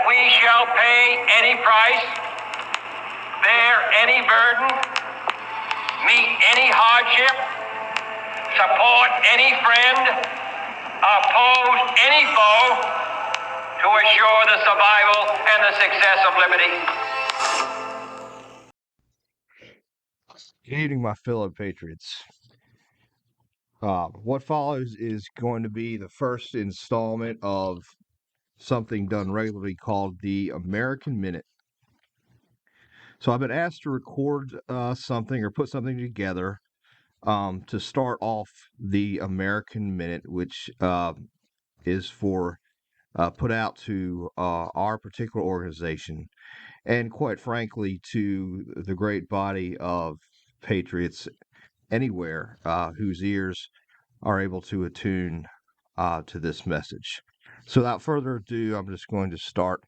we shall pay any price, bear any burden, meet any hardship, support any friend, oppose any foe to assure the survival and the success of liberty. Good evening, my fellow patriots. What follows is going to be the first installment of something done regularly called the American Minute. So I've been asked to record something or put something together to start off the American Minute, which is for put out to our particular organization, and quite frankly, to the great body of patriots anywhere whose ears are able to attune to this message. So without further ado, I'm just going to start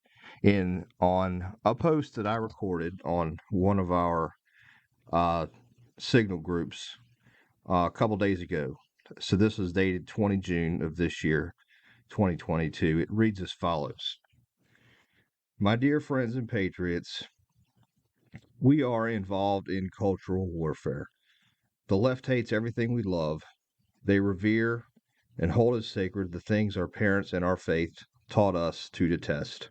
on a post that I recorded on one of our signal groups a couple days ago. So this is dated 20 June of this year, 2022. It reads as follows. My dear friends and patriots, we are involved in cultural warfare. The left hates everything we love. They revere and hold as sacred the things our parents and our faith taught us to detest.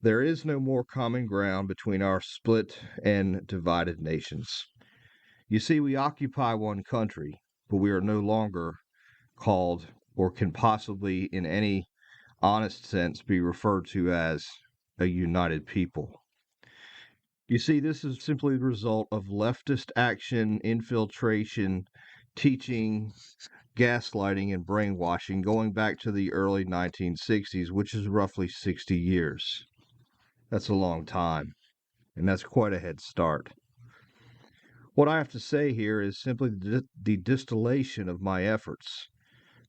There is no more common ground between our split and divided nations. You see, we occupy one country, but we are no longer called or can possibly in any honest sense be referred to as a united people. You see, this is simply the result of leftist action, infiltration, teaching, gaslighting, and brainwashing going back to the early 1960s, which is roughly 60 years. That's a long time, and that's quite a head start. What I have to say here is simply the distillation of my efforts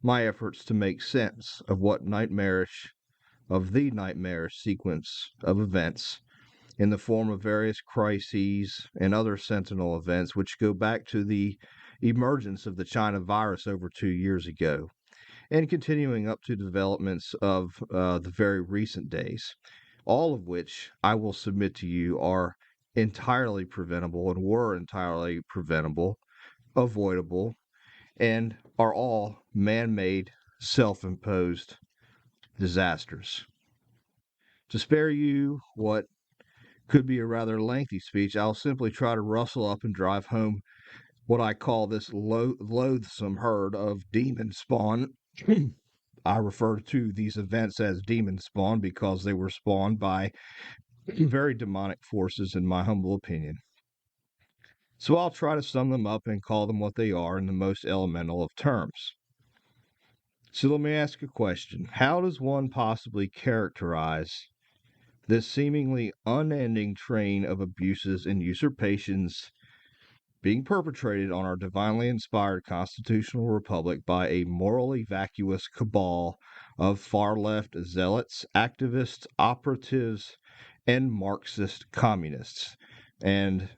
to make sense of the nightmarish sequence of events in the form of various crises and other sentinel events which go back to the emergence of the China virus over 2 years ago, and continuing up to developments of the very recent days, all of which I will submit to you are entirely preventable and were entirely preventable, avoidable, and are all man-made, self-imposed disasters. To spare you what could be a rather lengthy speech, I'll simply try to rustle up and drive home what I call this loathsome herd of demon spawn. I refer to these events as demon spawn because they were spawned by very demonic forces, in my humble opinion. So I'll try to sum them up and call them what they are in the most elemental of terms. So let me ask a question. How does one possibly characterize this seemingly unending train of abuses and usurpations being perpetrated on our divinely inspired constitutional republic by a morally vacuous cabal of far-left zealots, activists, operatives, and Marxist communists? And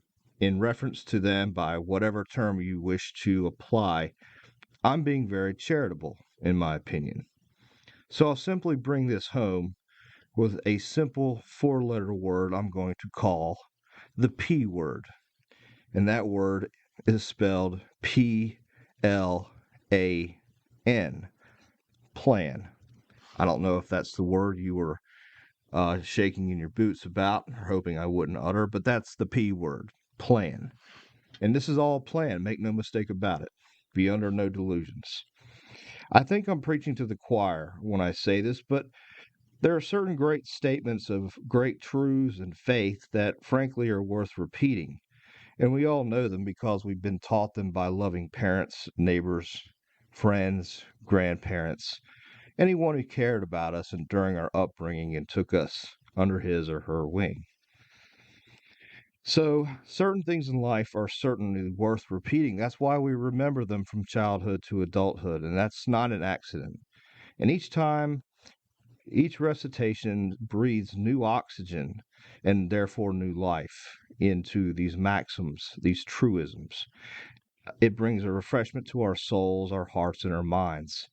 in reference to them, by whatever term you wish to apply, I'm being very charitable, in my opinion. So I'll simply bring this home with a simple four-letter word I'm going to call the P word. And that word is spelled P-L-A-N, plan. I don't know if that's the word you were shaking in your boots about or hoping I wouldn't utter, but that's the P word, plan. And this is all plan, make no mistake about it. Be under no delusions. I think I'm preaching to the choir when I say this, but there are certain great statements of great truths and faith that frankly are worth repeating. And we all know them because we've been taught them by loving parents, neighbors, friends, grandparents, anyone who cared about us and during our upbringing and took us under his or her wing. So certain things in life are certainly worth repeating. That's why we remember them from childhood to adulthood, and that's not an accident. And each time, each recitation breathes new oxygen and therefore new life into these maxims, these truisms. It brings a refreshment to our souls, our hearts, and our minds,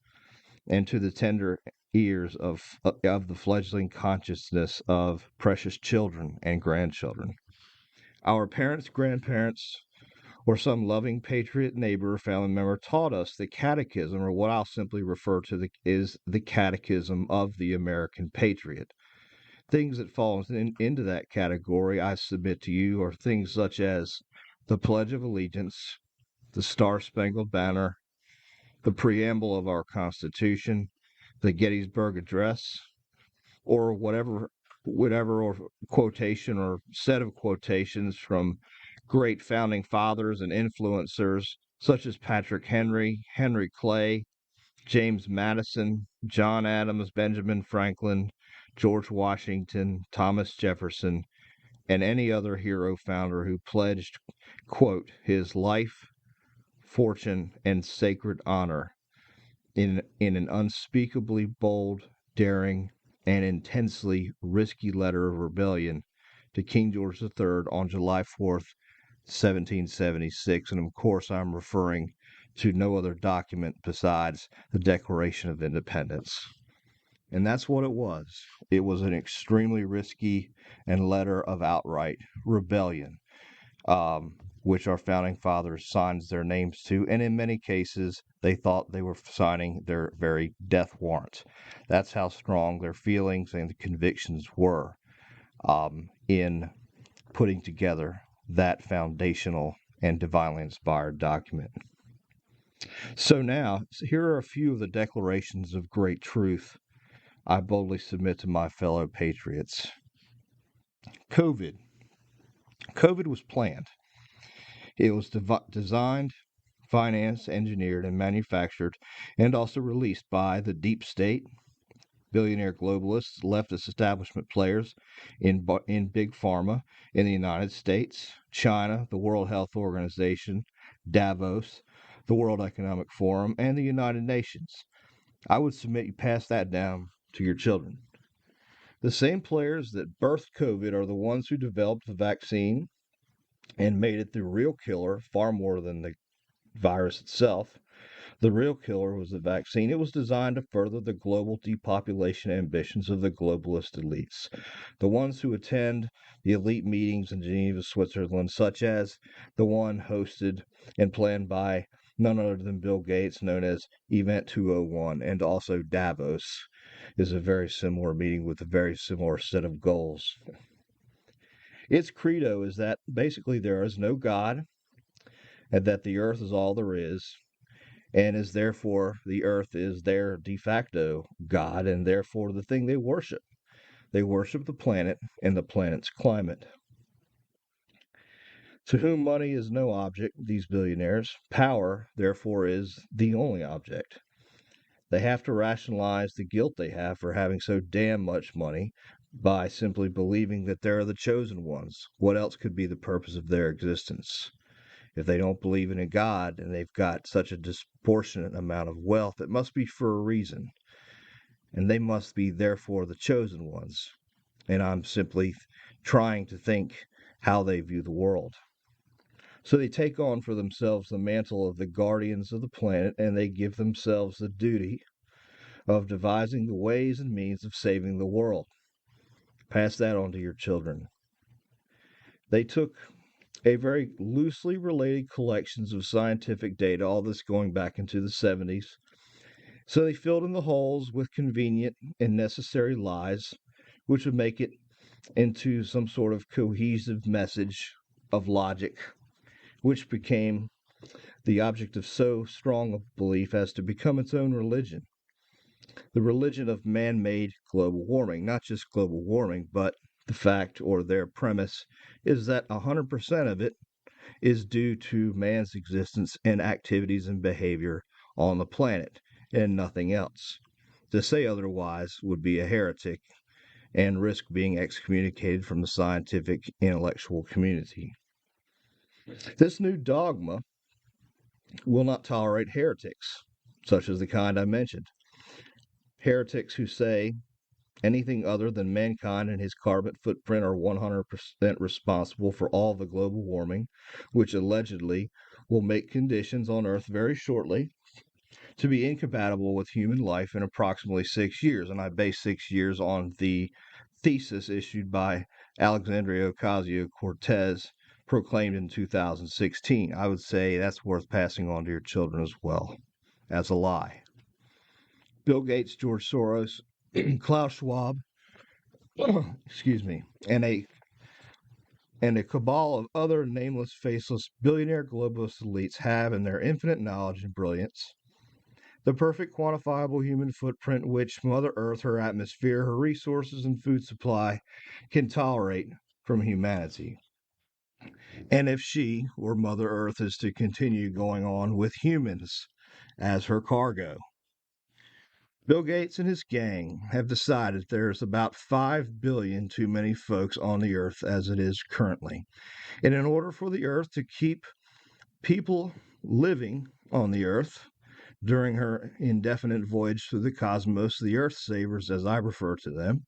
and to the tender ears of the fledgling consciousness of precious children and grandchildren. Our parents, grandparents, or some loving patriot neighbor or family member taught us the catechism, or what I'll simply refer to is the catechism of the American patriot. Things that fall into that category, I submit to you, are things such as the Pledge of Allegiance, the Star-Spangled Banner, the preamble of our Constitution, the Gettysburg Address, or whatever or quotation or set of quotations from great founding fathers and influencers such as Patrick Henry, Henry Clay, James Madison, John Adams, Benjamin Franklin, George Washington, Thomas Jefferson, and any other hero founder who pledged, quote, his life, fortune, and sacred honor in an unspeakably bold, daring, and intensely risky letter of rebellion to King George III on July 4th, 1776. And of course, I'm referring to no other document besides the Declaration of Independence. And that's what it was. It was an extremely risky and letter of outright rebellion, which our founding fathers signed their names to, and in many cases, they thought they were signing their very death warrant. That's how strong their feelings and convictions were in putting together that foundational and divinely inspired document. So now, here are a few of the declarations of great truth I boldly submit to my fellow patriots. COVID was planned. It was designed, financed, engineered, and manufactured, and also released by the deep state, billionaire globalists, leftist establishment players in big pharma in the United States, China, the World Health Organization, Davos, the World Economic Forum, and the United Nations. I would submit you pass that down to your children. The same players that birthed COVID are the ones who developed the vaccine and made it the real killer far more than the virus itself. The real killer was the vaccine. It was designed to further the global depopulation ambitions of the globalist elites, the ones who attend the elite meetings in Geneva, Switzerland, such as the one hosted and planned by none other than Bill Gates, known as Event 201, and also Davos is a very similar meeting with a very similar set of goals. Its credo is that basically there is no God, and that the earth is all there is, and is therefore the earth is their de facto God, and therefore the thing they worship. They worship the planet and the planet's climate. To whom money is no object, these billionaires, power, therefore, is the only object. They have to rationalize the guilt they have for having so damn much money by simply believing that they're the chosen ones. What else could be the purpose of their existence? If they don't believe in a God and they've got such a disproportionate amount of wealth, it must be for a reason. And they must be, therefore, the chosen ones. And I'm simply trying to think how they view the world. So they take on for themselves the mantle of the guardians of the planet, and they give themselves the duty of devising the ways and means of saving the world. Pass that on to your children. They took a very loosely related collections of scientific data, all this going back into the 70s. So they filled in the holes with convenient and necessary lies, which would make it into some sort of cohesive message of logic, which became the object of so strong a belief as to become its own religion. The religion of man-made global warming, not just global warming, but the fact or their premise is that 100% of it is due to man's existence and activities and behavior on the planet and nothing else. To say otherwise would be a heretic and risk being excommunicated from the scientific intellectual community. This new dogma will not tolerate heretics, such as the kind I mentioned. Heretics who say anything other than mankind and his carbon footprint are 100% responsible for all the global warming, which allegedly will make conditions on Earth very shortly to be incompatible with human life in approximately 6 years. And I base 6 years on the thesis issued by Alexandria Ocasio-Cortez, proclaimed in 2016. I would say that's worth passing on to your children as well as a lie. Bill Gates, George Soros, Klaus Schwab, excuse me, and a cabal of other nameless, faceless, billionaire globalist elites have, in their infinite knowledge and brilliance, the perfect quantifiable human footprint which Mother Earth, her atmosphere, her resources, and food supply can tolerate from humanity. And if she, or Mother Earth, is to continue going on with humans as her cargo, Bill Gates and his gang have decided there's about 5 billion too many folks on the earth as it is currently. And in order for the earth to keep people living on the earth during her indefinite voyage through the cosmos, the earth savers, as I refer to them,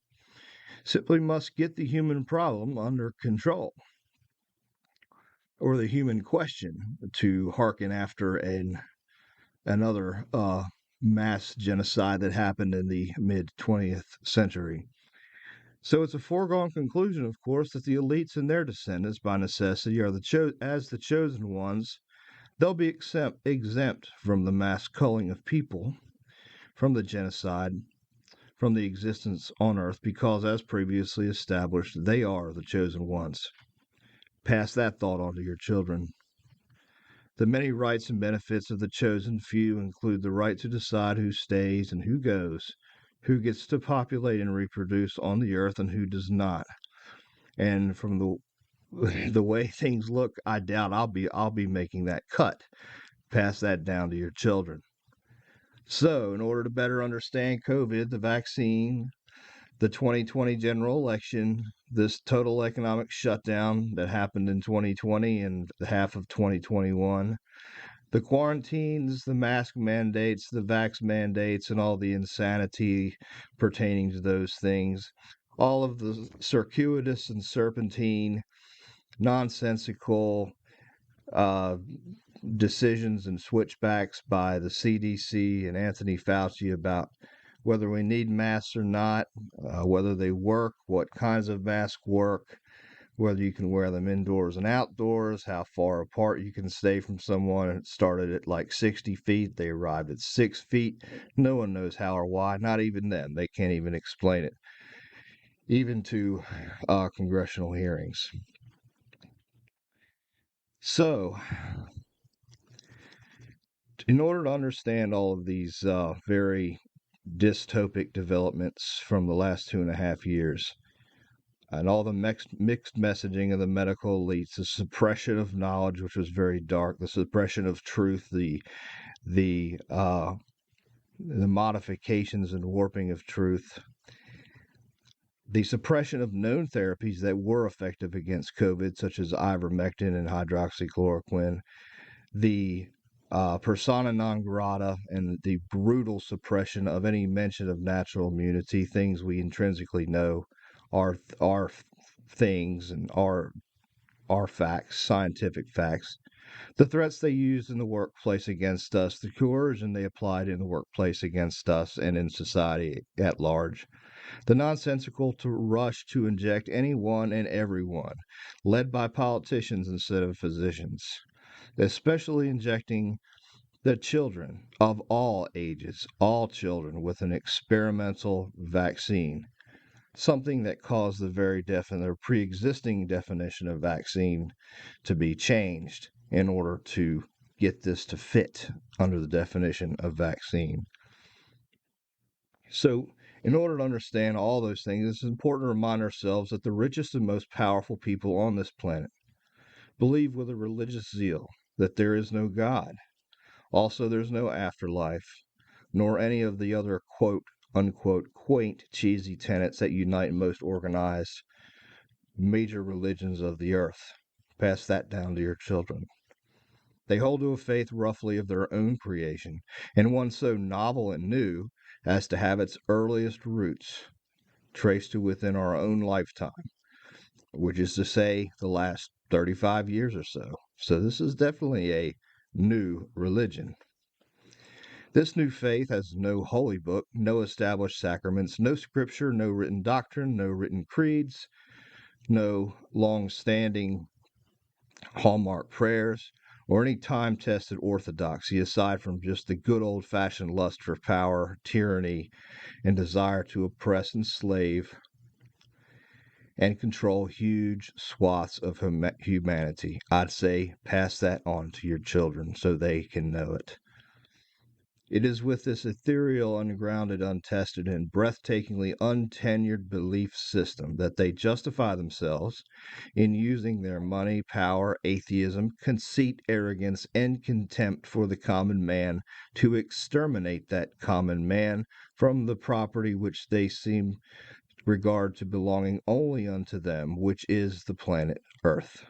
simply must get the human problem under control, or the human question, to hearken after another mass genocide that happened in the mid 20th century. So it's a foregone conclusion, of course, that the elites and their descendants, by necessity, are as the chosen ones. They'll be exempt from the mass culling of people, from the genocide, from the existence on earth, because, as previously established, they are the chosen ones. Pass that thought on to your children. The many rights and benefits of the chosen few include the right to decide who stays and who goes, who gets to populate and reproduce on the earth and who does not. And from the way things look, I doubt I'll be making that cut. Pass that down to your children. So, in order to better understand COVID, the vaccine, the 2020 general election, this total economic shutdown that happened in 2020 and half of 2021, the quarantines, the mask mandates, the vax mandates, and all the insanity pertaining to those things, all of the circuitous and serpentine, nonsensical decisions and switchbacks by the CDC and Anthony Fauci about whether we need masks or not, whether they work, what kinds of masks work, whether you can wear them indoors and outdoors, how far apart you can stay from someone. It started at like 60 feet. They arrived at 6 feet. No one knows how or why, not even them. They can't even explain it, even to congressional hearings. So, in order to understand all of these very dystopic developments from the last 2.5 years, and all the mixed messaging of the medical elites, the suppression of knowledge, which was very dark, the suppression of truth, the modifications and warping of truth, the suppression of known therapies that were effective against COVID, such as ivermectin and hydroxychloroquine, the persona non grata and the brutal suppression of any mention of natural immunity, things we intrinsically know are things and are facts, scientific facts. The threats they used in the workplace against us, the coercion they applied in the workplace against us and in society at large, the nonsensical to rush to inject anyone and everyone, led by politicians instead of physicians, especially injecting the children of all ages, all children, with an experimental vaccine, something that caused the very pre-existing definition of vaccine to be changed in order to get this to fit under the definition of vaccine. So, in order to understand all those things, it's important to remind ourselves that the richest and most powerful people on this planet believe with a religious zeal that there is no God. Also, there's no afterlife, nor any of the other quote unquote quaint, cheesy tenets that unite most organized major religions of the earth. Pass that down to your children. They hold to a faith roughly of their own creation, and one so novel and new as to have its earliest roots traced to within our own lifetime, which is to say the last 35 years or so. So this is definitely a new religion. This new faith has no holy book, no established sacraments, no scripture, no written doctrine, no written creeds, no long-standing hallmark prayers, or any time-tested orthodoxy aside from just the good old-fashioned lust for power, tyranny, and desire to oppress, enslave, and control huge swaths of humanity. I'd say pass that on to your children so they can know it. It is with this ethereal, ungrounded, untested, and breathtakingly untenured belief system that they justify themselves in using their money, power, atheism, conceit, arrogance, and contempt for the common man to exterminate that common man from the property which they seem regard to belonging only unto them, which is the planet Earth.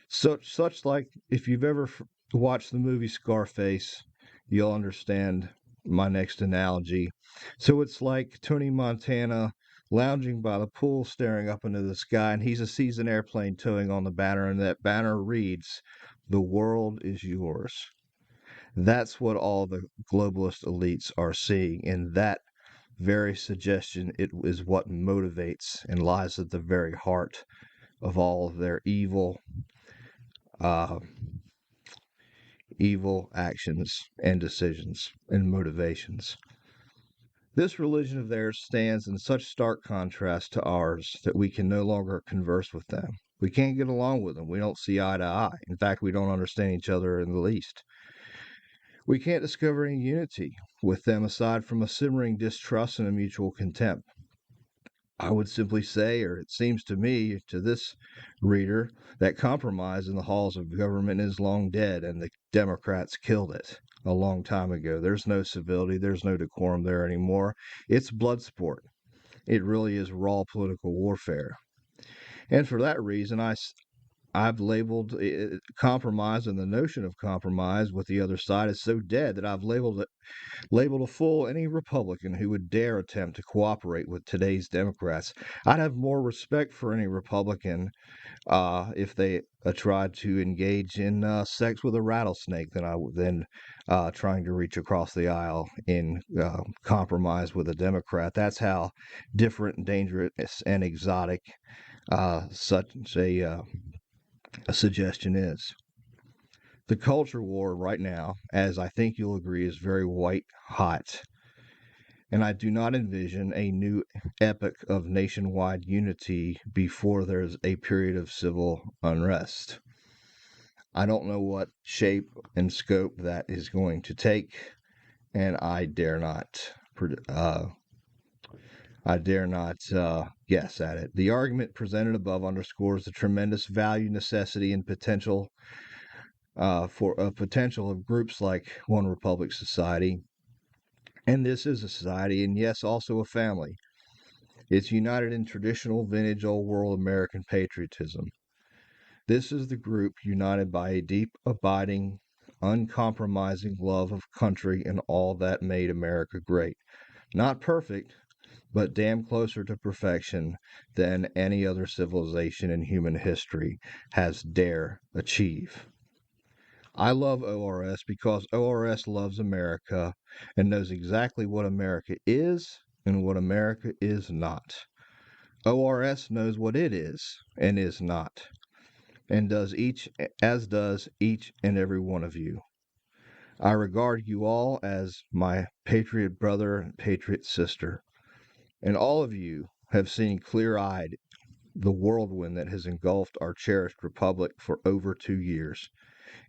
Such like if you've ever watched the movie Scarface, you'll understand my next analogy. So it's like Tony Montana lounging by the pool, staring up into the sky, and he sees an airplane towing on the banner, and that banner reads, "The world is yours." That's what all the globalist elites are seeing, and that very suggestion it is what motivates and lies at the very heart of all of their uh, evil actions and decisions and motivations. This religion of theirs stands in such stark contrast to ours that we can no longer converse with them. We can't get along with them. We don't see eye to eye. In fact, we don't understand each other in the least. We can't discover any unity with them aside from a simmering distrust and a mutual contempt. I would simply say, or it seems to me, to this reader, that compromise in the halls of government is long dead, and the Democrats killed it a long time ago. There's no civility, there's no decorum there anymore. It's blood sport. It really is raw political warfare. And for that reason, I've labeled compromise and the notion of compromise with the other side is so dead that I've labeled a fool any Republican who would dare attempt to cooperate with today's Democrats. I'd have more respect for any Republican if they tried to engage in sex with a rattlesnake than trying to reach across the aisle in compromise with a Democrat. That's how different, dangerous, and exotic such a suggestion is. The culture war right now, as I think you'll agree, is very white hot. And I do not envision a new epoch of nationwide unity before there's a period of civil unrest. I don't know what shape and scope that is going to take, and I dare not guess at it. The argument presented above underscores the tremendous value, necessity, and potential of groups like One Republic Society. And this is a society, and yes, also a family. It's united in traditional, vintage, old world American patriotism. This is the group united by a deep, abiding, uncompromising love of country and all that made America great. Not perfect, but damn closer to perfection than any other civilization in human history has dare achieve. I love ORS because ORS loves America and knows exactly what America is and what America is not. ORS knows what it is and is not, and does each and every one of you. I regard you all as my patriot brother and patriot sister, and all of you have seen clear-eyed the whirlwind that has engulfed our cherished republic for over 2 years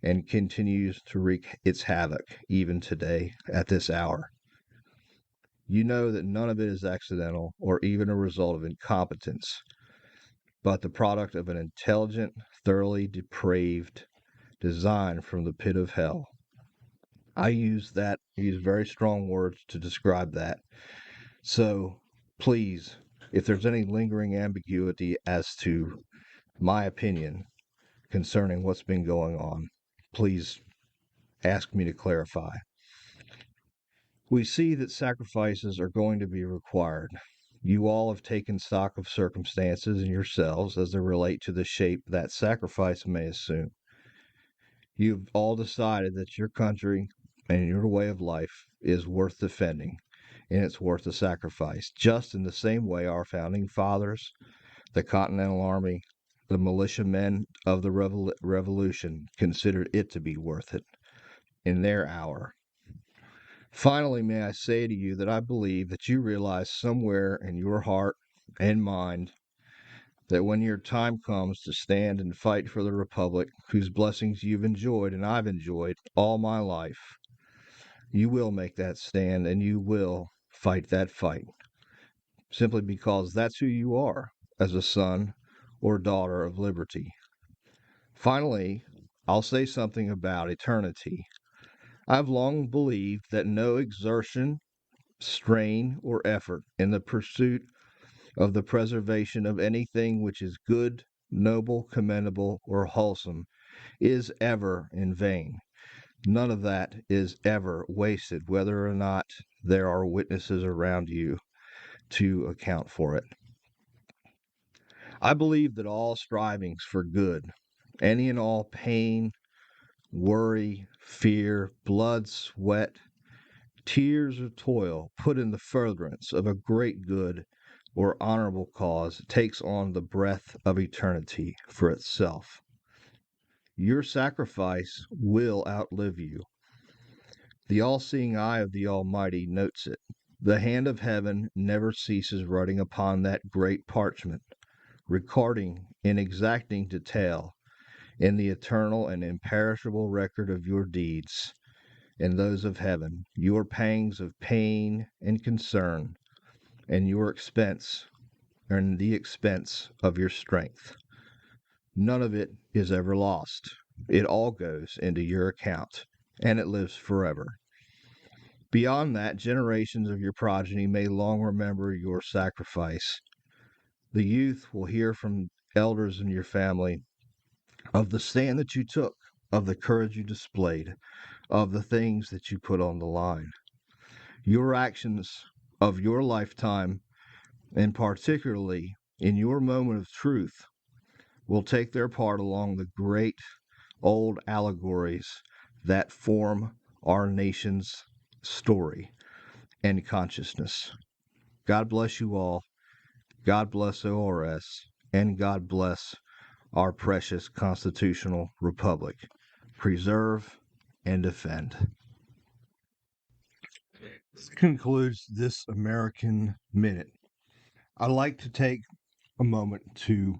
and continues to wreak its havoc even today at this hour. You know that none of it is accidental or even a result of incompetence, but the product of an intelligent, thoroughly depraved design from the pit of hell. I use very strong words to describe that. So please, if there's any lingering ambiguity as to my opinion concerning what's been going on, please ask me to clarify. We see that sacrifices are going to be required. You all have taken stock of circumstances in yourselves as they relate to the shape that sacrifice may assume. You've all decided that your country and your way of life is worth defending, and it's worth the sacrifice, just in the same way our founding fathers, the Continental Army, the militiamen of the Revolution considered it to be worth it in their hour. Finally, may I say to you that I believe that you realize somewhere in your heart and mind that when your time comes to stand and fight for the Republic, whose blessings you've enjoyed and I've enjoyed all my life, you will make that stand and you will fight that fight, simply because that's who you are as a son or daughter of liberty. Finally, I'll say something about eternity. I've long believed that no exertion, strain, or effort in the pursuit of the preservation of anything which is good, noble, commendable, or wholesome is ever in vain. None of that is ever wasted, whether or not there are witnesses around you to account for it. I believe that all strivings for good, any and all pain, worry, fear, blood, sweat, tears, or toil put in the furtherance of a great good or honorable cause takes on the breath of eternity for itself. Your sacrifice will outlive you. The all-seeing eye of the Almighty notes it. The hand of heaven never ceases writing upon that great parchment, recording in exacting detail in the eternal and imperishable record of your deeds and those of heaven, your pangs of pain and concern, and your expense and the expense of your strength. None of it is ever lost. It all goes into your account, and it lives forever. Beyond that, generations of your progeny may long remember your sacrifice. The youth will hear from elders in your family of the stand that you took, of the courage you displayed, of the things that you put on the line. Your actions of your lifetime, and particularly in your moment of truth, will take their part along the great old allegories that form our nation's story and consciousness. God bless you all. God bless ORS, and God bless our precious constitutional republic. Preserve and defend. This concludes this American Minute. I'd like to take a moment to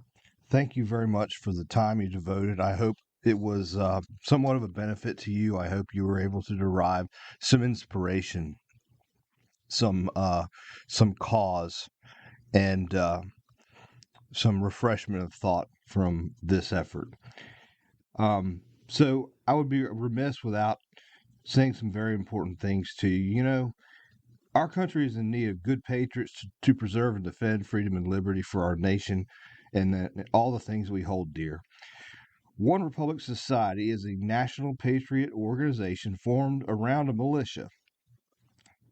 thank you very much for the time you devoted. I hope it was somewhat of a benefit to you. I hope you were able to derive some inspiration, some cause, and some refreshment of thought from this effort. So I would be remiss without saying some very important things to you. You know, our country is in need of good patriots to preserve and defend freedom and liberty for our nation and all the things we hold dear. One Republic Society is a national patriot organization formed around a militia.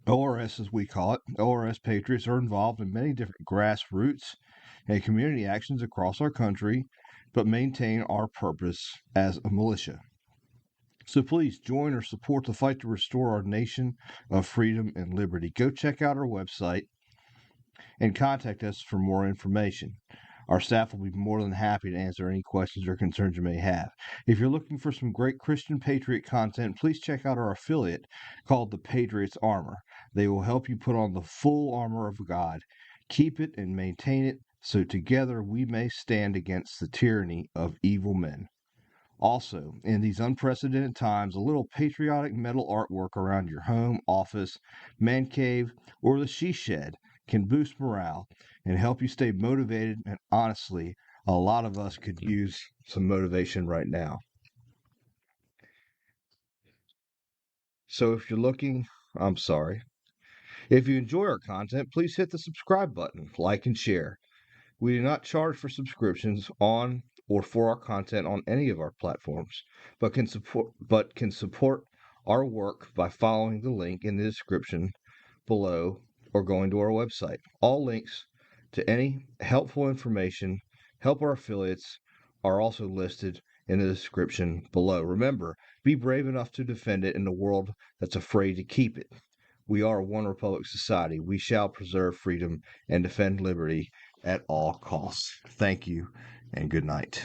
ORS, as we call it, ORS patriots are involved in many different grassroots and community actions across our country, but maintain our purpose as a militia. So please join or support the fight to restore our nation of freedom and liberty. Go check out our website and contact us for more information. Our staff will be more than happy to answer any questions or concerns you may have. If you're looking for some great Christian Patriot content, please check out our affiliate called the Patriot's Armor. They will help you put on the full armor of God, keep it and maintain it, so together we may stand against the tyranny of evil men. Also, in these unprecedented times, a little patriotic metal artwork around your home, office, man cave, or the she shed can boost morale and help you stay motivated. And honestly, a lot of us could use some motivation right now. So if you're looking, I'm sorry. If you enjoy our content, please hit the subscribe button, like and share. We do not charge for subscriptions on or for our content on any of our platforms, but can support our work by following the link in the description below or going to our website. All links to any helpful information, help our affiliates, are also listed in the description below. Remember, be brave enough to defend it in a world that's afraid to keep it. We are a One Republic society. We shall preserve freedom and defend liberty at all costs. Thank you, and good night.